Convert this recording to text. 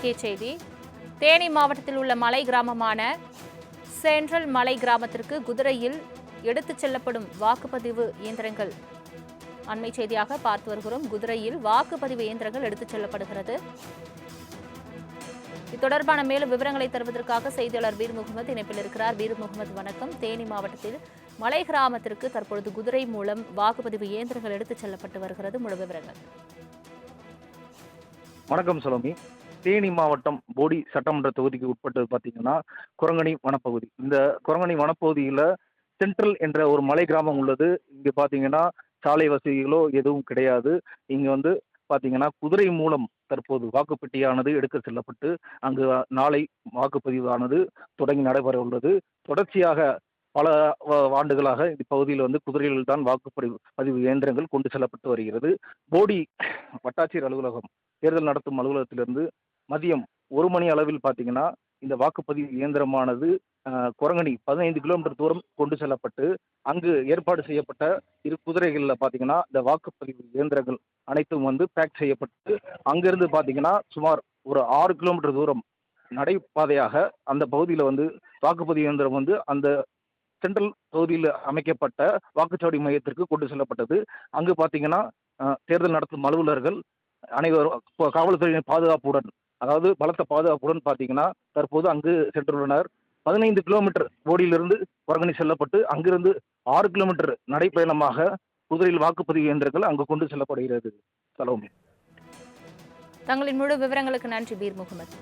முக்கிய செய்தி. தேனி மாவட்டத்தில் உள்ள மலை கிராமமான சென்ட்ரல் மலை கிராமத்திற்கு குதிரையில் எடுத்துச் செல்லப்படும் வாக்குப்பதிவு இயந்திரங்கள் அண்மை செய்தியாக பார்த்து வருகிறோம். குதிரையில் வாக்குப்பதிவு இயந்திரங்கள் எடுத்துச் செல்லப்படுகிறது. இது தொடர்பான மேலும் விவரங்களை தருவதற்காக செய்தியாளர் வீர் முகமது இணைப்பில் இருக்கிறார். வீர் முகமது, வணக்கம். தேனி மாவட்டத்தில் மலை கிராமத்திற்கு தற்பொழுது குதிரை மூலம் வாக்குப்பதிவு இயந்திரங்கள் எடுத்துச் செல்லப்பட்டு வருகிறது. முழு விவரங்கள். வணக்கம் சலோமி. தேனி மாவட்டம் போடி சட்டமன்ற தொகுதிக்கு உட்பட்டது பார்த்தீங்கன்னா குரங்கணி வனப்பகுதி. இந்த குரங்கணி வனப்பகுதியில் சென்ட்ரல் என்ற ஒரு மலை கிராமம் உள்ளது. இங்கே பார்த்தீங்கன்னா சாலை வசதிகளோ எதுவும் கிடையாது. இங்கே பார்த்தீங்கன்னா குதிரை மூலம் தற்போது வாக்குப்பெட்டியானது எடுக்க செல்லப்பட்டு அங்கு நாளை வாக்குப்பதிவானது தொடங்கி நடைபெற உள்ளது. தொடர்ச்சியாக பல ஆண்டுகளாக இப்பகுதியில் குதிரையில் தான் வாக்குப்பதிவு இயந்திரங்கள் கொண்டு செல்லப்பட்டு வருகிறது. போடி வட்டாட்சியர் அலுவலகம் தேர்தல் நடத்தும் அலுவலகத்திலிருந்து மதியம் 1 மணி அளவில் பார்த்தீங்கன்னா இந்த வாக்குப்பதிவு இயந்திரமானது குரங்கணி 15 கிலோமீட்டர் தூரம் கொண்டு செல்லப்பட்டு அங்கு ஏற்பாடு செய்யப்பட்ட 2 குதிரைகளில் பார்த்தீங்கன்னா இந்த வாக்குப்பதிவு இயந்திரங்கள் அனைத்தும் பேக் செய்யப்பட்டு அங்கிருந்து பார்த்தீங்கன்னா சுமார் ஒரு 6 கிலோமீட்டர் தூரம் நடைபாதையாக அந்த பகுதியில் வாக்குப்பதிவு இயந்திரம் அந்த சென்ட்ரல் பகுதியில் அமைக்கப்பட்ட வாக்குச்சாவடி மையத்திற்கு கொண்டு செல்லப்பட்டது. அங்கு பார்த்தீங்கன்னா தேர்தல் நடத்தும் அலுவலர்கள் அனைவரும் காவல்துறையின் பாதுகாப்புடன், அதாவது பலத்த பாதுகாப்புடன் பார்த்தீங்கன்னா தற்போது அங்கு சென்றுள்ளனர். 15 கிலோமீட்டர் போடியிலிருந்து குரங்கணி செல்லப்பட்டு அங்கிருந்து 6 கிலோமீட்டர் நடைப்பயணமாக குதிரையில் வாக்குப்பதிவு இயந்திரங்கள் அங்கு கொண்டு செல்லப்படுகிறது. சலோமி, தங்களின் முழு விவரங்களுக்கு நன்றி வீர் முகமது.